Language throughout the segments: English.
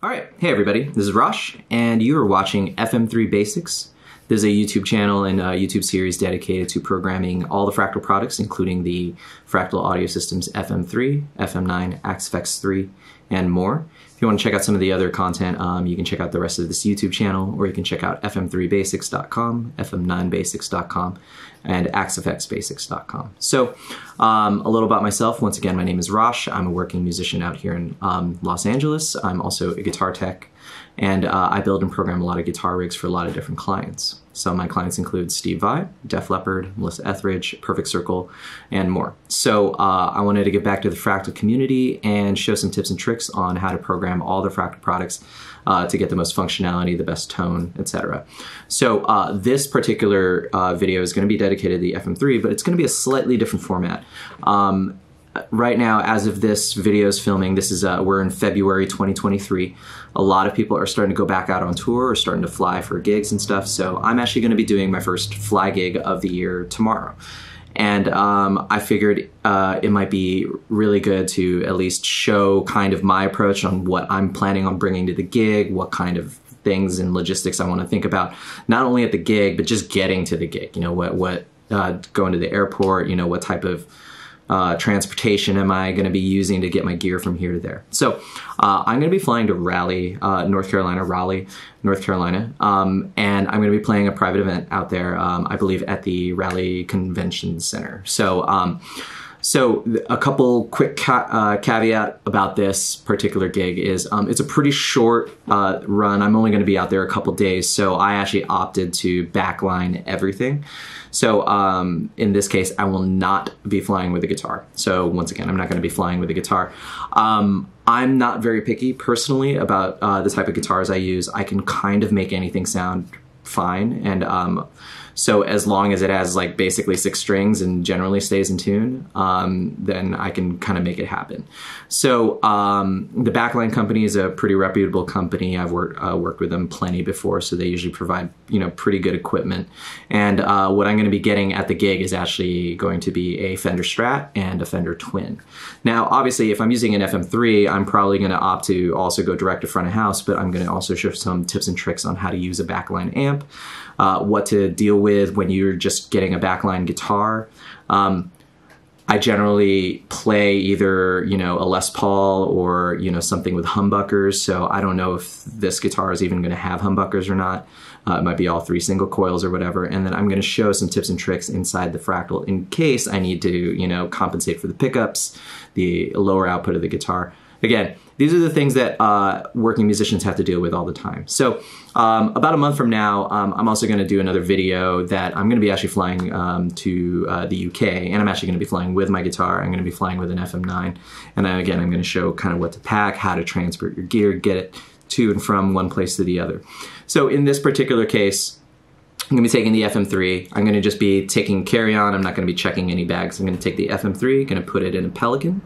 All right, hey everybody, this is Rosh, and you are watching FM3 Basics. This is a YouTube channel and a YouTube series dedicated to programming all the Fractal products, including the Fractal Audio Systems FM3, FM9, AXFX3, and more. If you want to check out some of the other content, you can check out the rest of this YouTube channel, or you can check out fm3basics.com, fm9basics.com, and axfxbasics.com. So, a little about myself. Once again, my name is Rosh. I'm a working musician out here in Los Angeles. I'm also a guitar tech, and I build and program a lot of guitar rigs for a lot of different clients. So my clients include Steve Vai, Leppard, Etheridge, Perfect Circle, and more. So I wanted to get back to the Fractal community and show some tips and tricks on how to program all the Fractal products to get the most functionality, the best tone, etc. So this particular video is going to be dedicated to the FM3, but it's going to be a slightly different format. Right now, as of this video's filming, this is we're in February 2023. A lot of people are starting to go back out on tour or starting to fly for gigs and stuff. So I'm actually going to be doing my first fly gig of the year tomorrow. And I figured it might be really good to at least show kind of my approach on what I'm planning on bringing to the gig, what kind of things and logistics I want to think about, not only at the gig, but just getting to the gig. You know, what going to the airport, you know, what type of transportation am I going to be using to get my gear from here to there. So I'm going to be flying to Raleigh, North Carolina, and I'm going to be playing a private event out there, I believe at the Raleigh Convention Center. So so a couple quick caveat about this particular gig is it's a pretty short run. I'm only going to be out there a couple days, so I actually opted to backline everything. So in this case, I will not be flying with a guitar. So once again, I'm not going to be flying with a guitar. I'm not very picky personally about the type of guitars I use. I can kind of make anything sound fine, and so as long as it has like basically 6 strings and generally stays in tune, then I can kind of make it happen. So the Backline company is a pretty reputable company. I've worked with them plenty before, so they usually provide, you know, pretty good equipment. And what I'm going to be getting at the gig is actually going to be a Fender Strat and a Fender Twin. Now, obviously, if I'm using an FM3, I'm probably going to opt to also go direct to front of house, but I'm going to also show some tips and tricks on how to use a backline amp, what to deal with when you're just getting a backline guitar. I generally play either, you know, a Les Paul or, you know, something with humbuckers. So I don't know if this guitar is even going to have humbuckers or not. It might be all 3 single coils or whatever. And then I'm going to show some tips and tricks inside the Fractal in case I need to, you know, compensate for the pickups, the lower output of the guitar. Again, these are the things that working musicians have to deal with all the time. So about a month from now, I'm also going to do another video that I'm going to be actually flying to the UK, and I'm actually going to be flying with my guitar. I'm going to be flying with an FM9, and then again, I'm going to show kind of what to pack, how to transport your gear, get it to and from one place to the other. So in this particular case, I'm going to be taking the FM3. I'm going to just be taking carry-on. I'm not going to be checking any bags. I'm going to take the FM3, going to put it in a Pelican,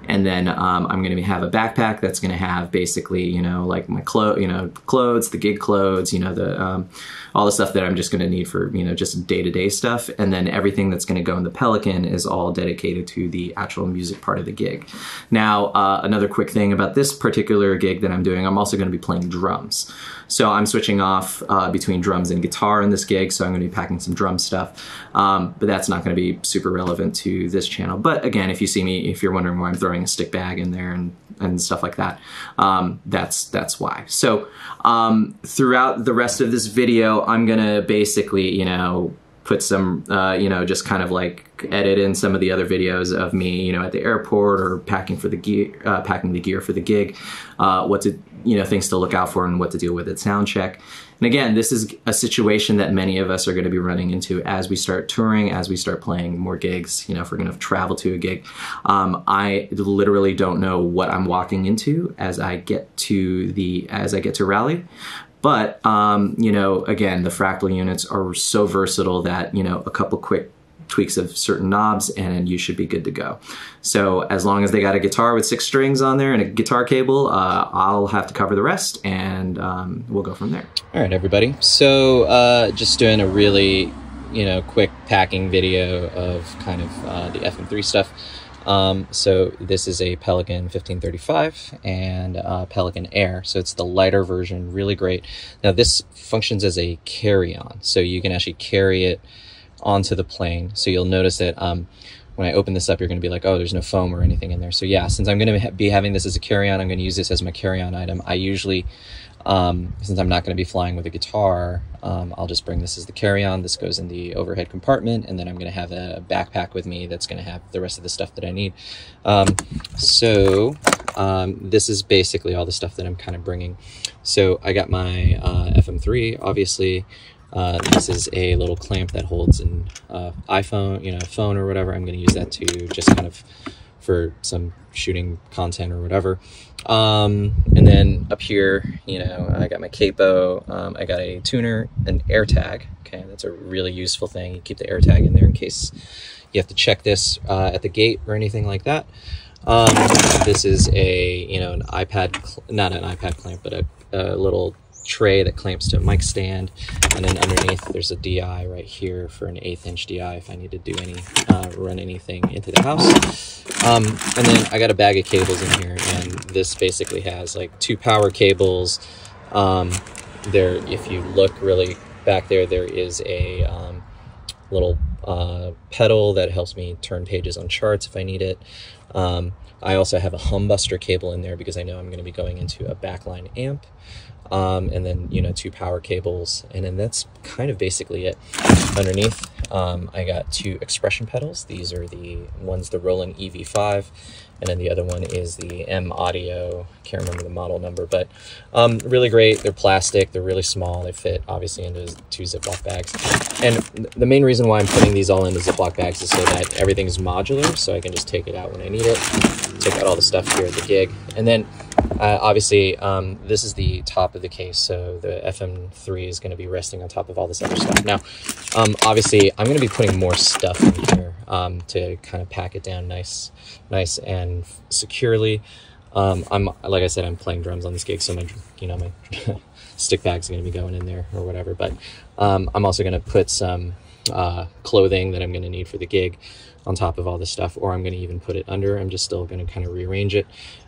and then I'm going to have a backpack that's going to have basically, you know, like my clothes, the gig clothes, you know, the all the stuff that I'm just going to need for, you know, just day-to-day stuff, and then everything that's going to go in the Pelican is all dedicated to the actual music part of the gig. Now, another quick thing about this particular gig that I'm doing, I'm also going to be playing drums. So I'm switching off between drums and guitar in this gig, so I'm going to be packing some drum stuff, but that's not going to be super relevant to this channel. But again, if you see me, if you're wondering why I'm throwing a stick bag in there and stuff like that, that's why. So throughout the rest of this video, I'm going to basically, you know, put some, you know, just kind of like edit in some of the other videos of me, you know, at the airport or packing for the gear, packing the gear for the gig, what to, you know, things to look out for and what to deal with at Soundcheck. And again, this is a situation that many of us are going to be running into as we start touring, as we start playing more gigs, you know, if we're going to travel to a gig. I literally don't know what I'm walking into as I get to Raleigh. But, you know, again, the Fractal units are so versatile that, you know, a couple quick tweaks of certain knobs and you should be good to go. So as long as they got a guitar with 6 strings on there and a guitar cable, I'll have to cover the rest, and we'll go from there. All right, everybody. So just doing a really, you know, quick packing video of kind of the FM3 stuff. So this is a Pelican 1535 and Pelican Air. So it's the lighter version, really great. Now this functions as a carry-on, so you can actually carry it onto the plane. So you'll notice that when I open this up, you're going to be like, oh, there's no foam or anything in there. So yeah, since I'm going to be having this as a carry-on, I'm going to use this as my carry-on item. I usually, since I'm not going to be flying with a guitar, I'll just bring this as the carry-on. This goes in the overhead compartment, and then I'm going to have a backpack with me that's going to have the rest of the stuff that I need. This is basically all the stuff that I'm kind of bringing. So I got my FM3, obviously. This is a little clamp that holds an iPhone, phone or whatever. I'm going to use that to just kind of for some shooting content or whatever. And then up here, I got my capo. I got a tuner, an air tag. Okay, that's a really useful thing. You keep the air tag in there in case you have to check this at the gate or anything like that. This is an iPad, not an iPad clamp, but a little tray that clamps to a mic stand, and then underneath there's a DI right here for an 1/8 inch DI if I need to do run anything into the house. And then I got a bag of cables in here, and this basically has like 2 power cables. There, if you look really back there, there is a little pedal that helps me turn pages on charts if I need it. I also have a humbuster cable in there because I know I'm going to be going into a backline amp. And then 2 power cables, and then that's kind of basically it. Underneath I got 2 expression pedals. These are the Roland EV5, and then the other one is the M Audio, can't remember the model number, but really great. They're plastic, they're really small, they fit obviously into 2 Ziploc bags. And the main reason why I'm putting these all into Ziploc bags is so that everything is modular, so I can just take it out when I need it, take out all the stuff here at the gig. And then obviously, this is the top of the case, so the FM3 is going to be resting on top of all this other stuff. Now, obviously, I'm going to be putting more stuff in here to kind of pack it down nice and securely. Like I said, I'm playing drums on this gig, so my stick bag's going to be going in there or whatever. But I'm also going to put some clothing that I'm going to need for the gig on top of all this stuff, or I'm going to even put it under. I'm just still going to kind of rearrange it.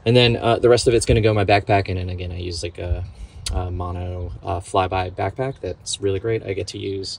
And then the rest of it's going to go in my backpack. And then again, I use like a mono flyby backpack. That's really great. I get to use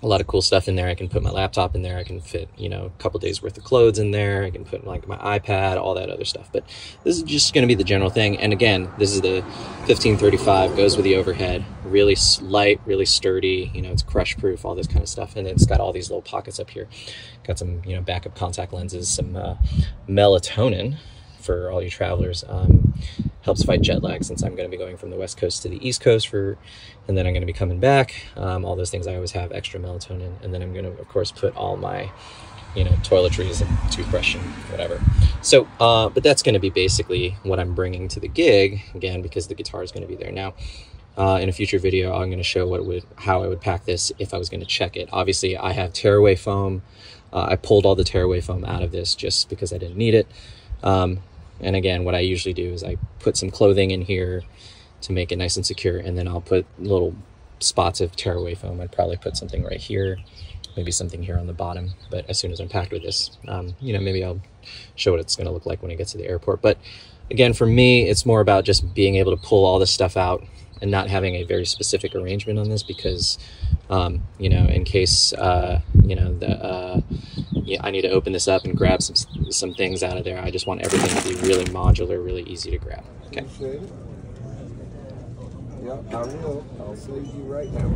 a lot of cool stuff in there. I can put my laptop in there. I can fit, a couple days worth of clothes in there. I can put like my iPad, all that other stuff. But this is just going to be the general thing. And again, this is the 1535, goes with the overhead, really light, really sturdy, it's crush proof, all this kind of stuff. And it's got all these little pockets up here. Got some, backup contact lenses, some melatonin for all you travelers. Helps fight jet lag, since I'm going to be going from the West Coast to the East Coast and then I'm going to be coming back. All those things, I always have extra melatonin. And then I'm going to, of course, put all my, toiletries and toothbrush and whatever. So, but that's going to be basically what I'm bringing to the gig, again, because the guitar is going to be there. Now, in a future video, I'm going to show how I would pack this if I was going to check it. Obviously, I have tearaway foam. I pulled all the tearaway foam out of this just because I didn't need it. And again, what I usually do is I put some clothing in here to make it nice and secure, and then I'll put little spots of tearaway foam. I'd probably put something right here, maybe something here on the bottom. But as soon as I'm packed with this, maybe I'll show what it's going to look like when I get to the airport. But again, for me, it's more about just being able to pull all this stuff out and not having a very specific arrangement on this, because in case I need to open this up and grab some things out of there. I just want everything to be really modular, really easy to grab. Okay. Yep, I will. I'll save you right now.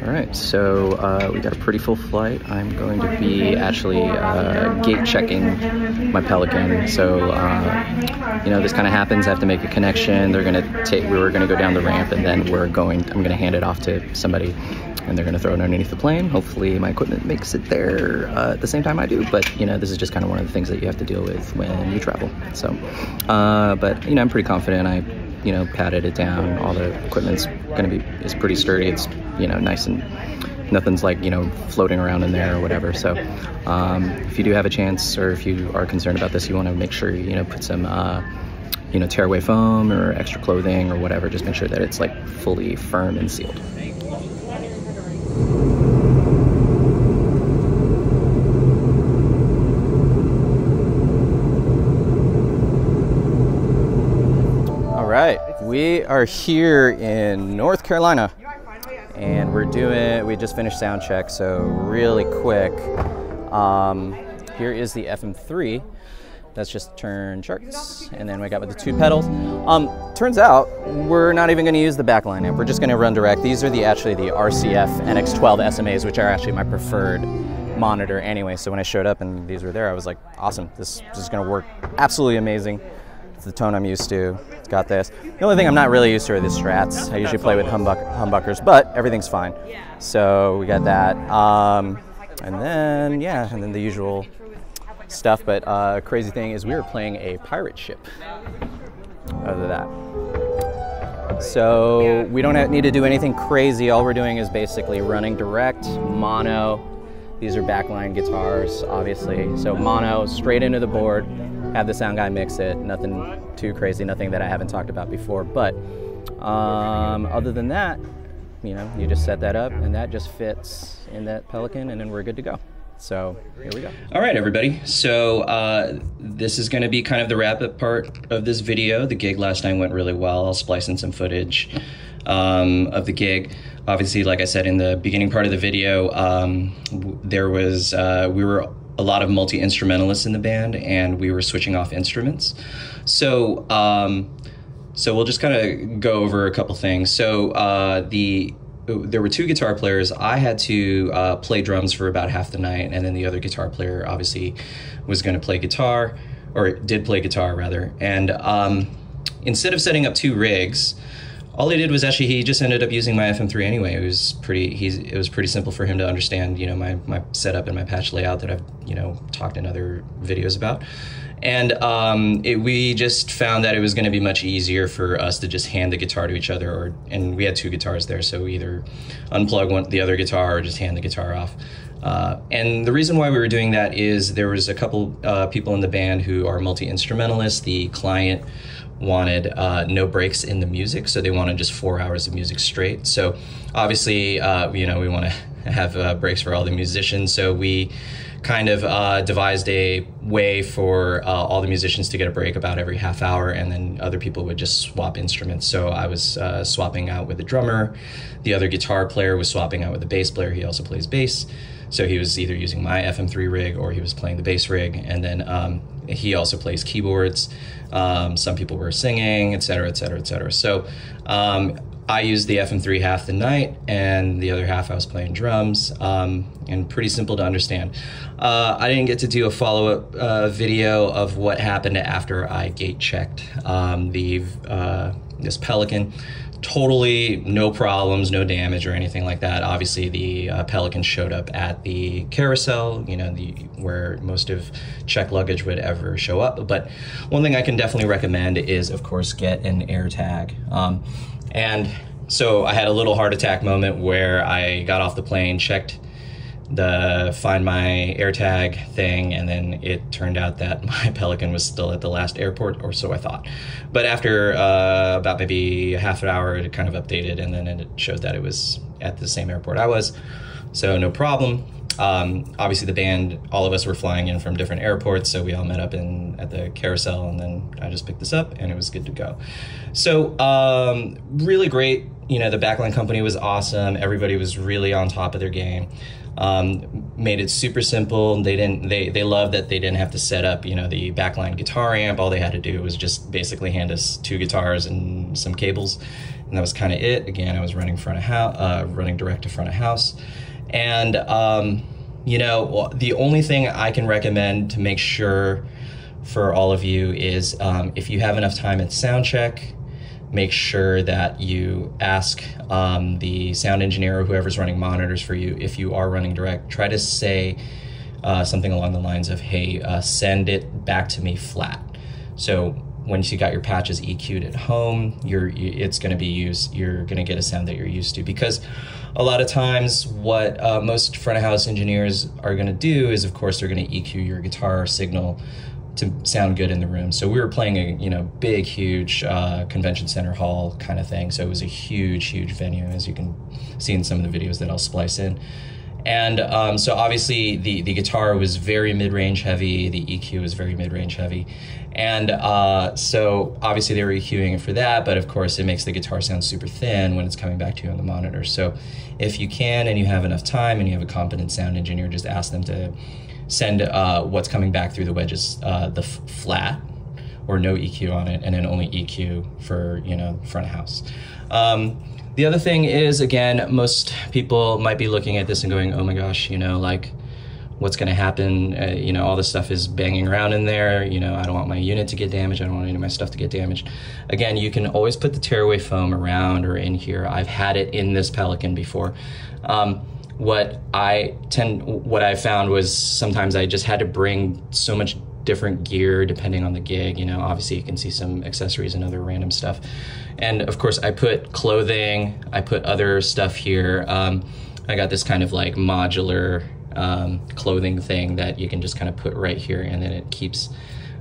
All right, so we got a pretty full flight. I'm going to be actually gate checking my Pelican. So, this kind of happens. I have to make a connection. We were going to go down the ramp, and then I'm going to hand it off to somebody, and they're going to throw it underneath the plane. Hopefully my equipment makes it there at the same time I do. But, this is just kind of one of the things that you have to deal with when you travel. So, but, I'm pretty confident. I patted it down. All the equipment's is pretty sturdy. It's, nice, and nothing's like, floating around in there or whatever. So if you do have a chance, or if you are concerned about this, you want to make sure, put some you know, tearaway foam or extra clothing or whatever. Just make sure that it's like fully firm and sealed. All right, we are here in North Carolina, and we just finished sound check, so really quick. Here is the FM3. That's just turn charts, and then we got with the 2 pedals. Turns out we're not even going to use the backline amp. We're just going to run direct. These are actually the RCF NX12 SMAs, which are actually my preferred monitor anyway. So when I showed up and these were there, I was like, awesome, this is going to work absolutely amazing. It's the tone I'm used to. It's got this. The only thing I'm not really used to are the Strats. I usually play with humbuckers, but everything's fine. So we got that. And then the usual stuff, but crazy thing is we were playing a pirate ship other than that. So we don't need to do anything crazy. All we're doing is basically running direct, mono. These are backline guitars, obviously. So mono, straight into the board, have the sound guy mix it. Nothing too crazy, nothing that I haven't talked about before. But other than that, you know, you just set that up and that just fits in that Pelican, and then we're good to go. So here we go. All right, everybody. So this is going to be kind of the wrap-up part of this video. The gig last night went really well. I'll splice in some footage of the gig. Obviously, like I said in the beginning part of the video, we were a lot of multi-instrumentalists in the band, and we were switching off instruments. So so we'll just kind of go over a couple things. So there were 2 guitar players. I had to play drums for about half the night, and then the other guitar player obviously was going to play guitar, or did play guitar rather. And instead of setting up 2 rigs, all he did was actually he just ended up using my FM3 anyway. It was pretty simple for him to understand, you know, my setup and my patch layout that I've, you know, talked in other videos about. And we just found that it was going to be much easier for us to just hand the guitar to each other, and we had 2 guitars there, so either unplug the other guitar or just hand the guitar off. And the reason why we were doing that is there was a couple people in the band who are multi-instrumentalists. The client wanted no breaks in the music, so they wanted just 4 hours of music straight. So obviously, you know, we want to have breaks for all the musicians, so we kind of devised a way for all the musicians to get a break about every half hour, and then other people would just swap instruments. So I was swapping out with the drummer, the other guitar player was swapping out with the bass player. He also plays bass, so he was either using my FM3 rig or he was playing the bass rig, and then he also plays keyboards. Some people were singing, etc., etc., etc. So I used the FM3 half the night, and the other half I was playing drums, and pretty simple to understand. I didn't get to do a follow-up video of what happened after I gate checked this Pelican. Totally no problems, no damage or anything like that. Obviously, the Pelican showed up at the carousel, you know, where most of check luggage would ever show up. But one thing I can definitely recommend is, of course, get an air tag. And so I had a little heart attack moment where I got off the plane, checked the Find My AirTag thing, and then it turned out that my Pelican was still at the last airport, or so I thought. But after about maybe a half an hour, it kind of updated, and then it showed that it was at the same airport I was, so no problem. Obviously the band, all of us were flying in from different airports, so we all met up at the carousel, and then I just picked this up and it was good to go. So really great, you know, the backline company was awesome. Everybody was really on top of their game. Made it super simple. They loved that they didn't have to set up, you know, the backline guitar amp. All they had to do was just basically hand us 2 guitars and some cables, and that was kind of it. Again, I was running direct to front of house. And, you know, the only thing I can recommend to make sure for all of you is if you have enough time at Soundcheck, make sure that you ask the sound engineer or whoever's running monitors for you, if you are running direct, try to say something along the lines of, hey, send it back to me flat. So once you got your patches EQ'd at home, it's going to be used. You're going to get a sound that you're used to, because a lot of times what most front of house engineers are going to do is, of course, they're going to EQ your guitar signal to sound good in the room. So we were playing a big, huge convention center hall kind of thing. So it was a huge venue, as you can see in some of the videos that I'll splice in. And so obviously the guitar was very mid-range heavy, the EQ was very mid-range heavy. And so obviously they were EQing it for that, but of course it makes the guitar sound super thin when it's coming back to you on the monitor. So if you can and you have enough time and you have a competent sound engineer, just ask them to send what's coming back through the wedges, the flat or no EQ on it, and then only EQ for, front of house. The other thing is, again, most people might be looking at this and going, oh my gosh, like what's gonna happen? All this stuff is banging around in there. I don't want my unit to get damaged. I don't want any of my stuff to get damaged. Again, you can always put the tearaway foam around or in here. I've had it in this Pelican before. What I found was sometimes I just had to bring so much different gear depending on the gig. Obviously you can see some accessories and other random stuff. And of course I put clothing, I put other stuff here. I got this kind of like modular clothing thing that you can just kind of put right here, and then it keeps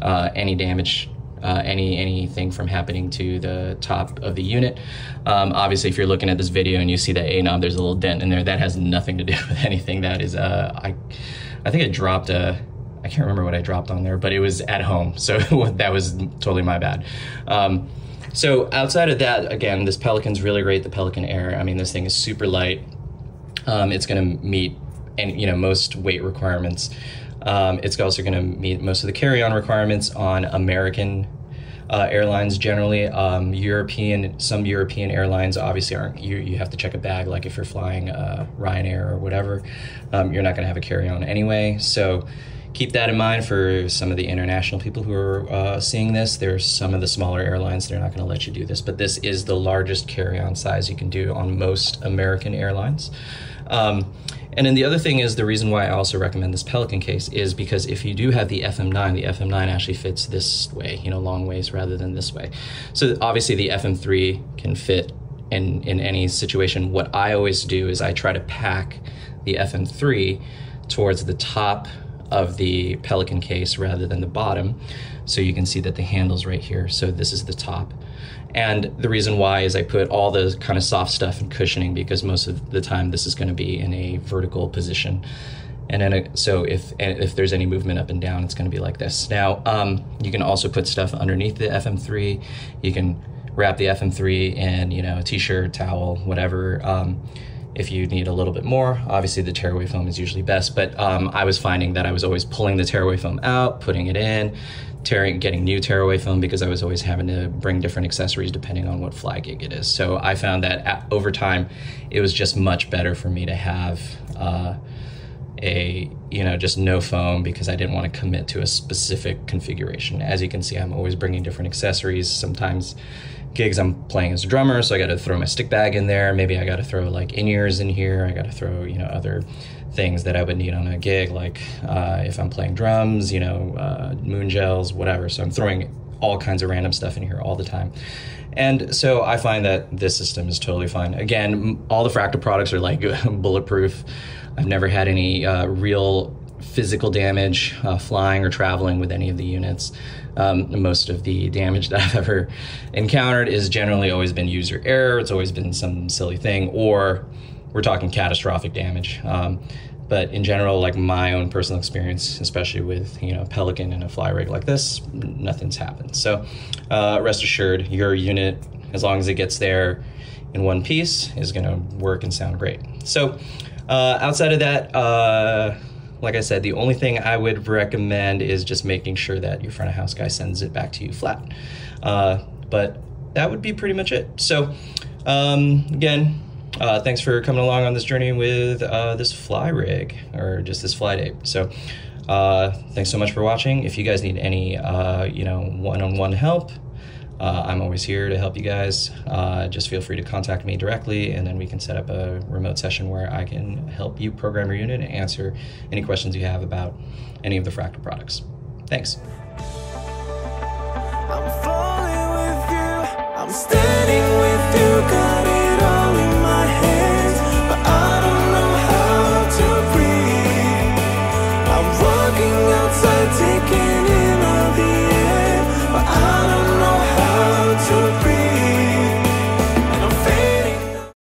any damage, anything from happening to the top of the unit. Obviously, if you're looking at this video and you see that A knob, there's a little dent in there. That has nothing to do with anything. That is, I think I dropped I can't remember what I dropped on there, but it was at home, so that was totally my bad. So outside of that, again, this Pelican's really great, the Pelican Air. I mean, this thing is super light. It's gonna meet most weight requirements. It's also going to meet most of the carry-on requirements on American airlines generally. Some European airlines obviously aren't. You have to check a bag, like if you're flying Ryanair or whatever. You're not going to have a carry-on anyway. So keep that in mind for some of the international people who are seeing this. There's some of the smaller airlines that are not going to let you do this, but this is the largest carry-on size you can do on most American airlines. And then the other thing is, the reason why I also recommend this Pelican case is because if you do have the FM9 actually fits this way, long ways rather than this way. So obviously the FM3 can fit in any situation. What I always do is I try to pack the FM3 towards the top of the Pelican case rather than the bottom. So you can see that the handle's right here. So this is the top. And the reason why is I put all the kind of soft stuff and cushioning, because most of the time this is going to be in a vertical position. And then so if there's any movement up and down, it's going to be like this. Now, you can also put stuff underneath the FM3. You can wrap the FM3 in, a t-shirt, towel, whatever. If you need a little bit more, obviously the tearaway foam is usually best, but I was finding that I was always pulling the tearaway foam out, putting it in, getting new tearaway foam, because I was always having to bring different accessories depending on what fly gig it is. So I found that over time, it was just much better for me to have just no foam, because I didn't want to commit to a specific configuration. As you can see, I'm always bringing different accessories. Sometimes gigs I'm playing as a drummer, so I got to throw my stick bag in there. Maybe I got to throw like in-ears in here. I got to throw, other things that I would need on a gig, like if I'm playing drums, moon gels, whatever. So I'm throwing all kinds of random stuff in here all the time. And so I find that this system is totally fine. Again, all the Fractal products are like bulletproof. I've never had any real physical damage flying or traveling with any of the units. Most of the damage that I've ever encountered is generally always been user error. It's always been some silly thing, or we're talking catastrophic damage. But in general, like my own personal experience, especially with Pelican and a fly rig like this, nothing's happened. So rest assured, your unit, as long as it gets there in one piece, is going to work and sound great. So outside of that, like I said, the only thing I would recommend is just making sure that your front of house guy sends it back to you flat. But that would be pretty much it. So again, thanks for coming along on this journey with this fly rig, or just this fly tape. So thanks so much for watching. If you guys need any one-on-one help, I'm always here to help you guys. Just feel free to contact me directly, and then we can set up a remote session where I can help you program your unit and answer any questions you have about any of the Fractal products. Thanks. I'm falling with you, I'm standing with you.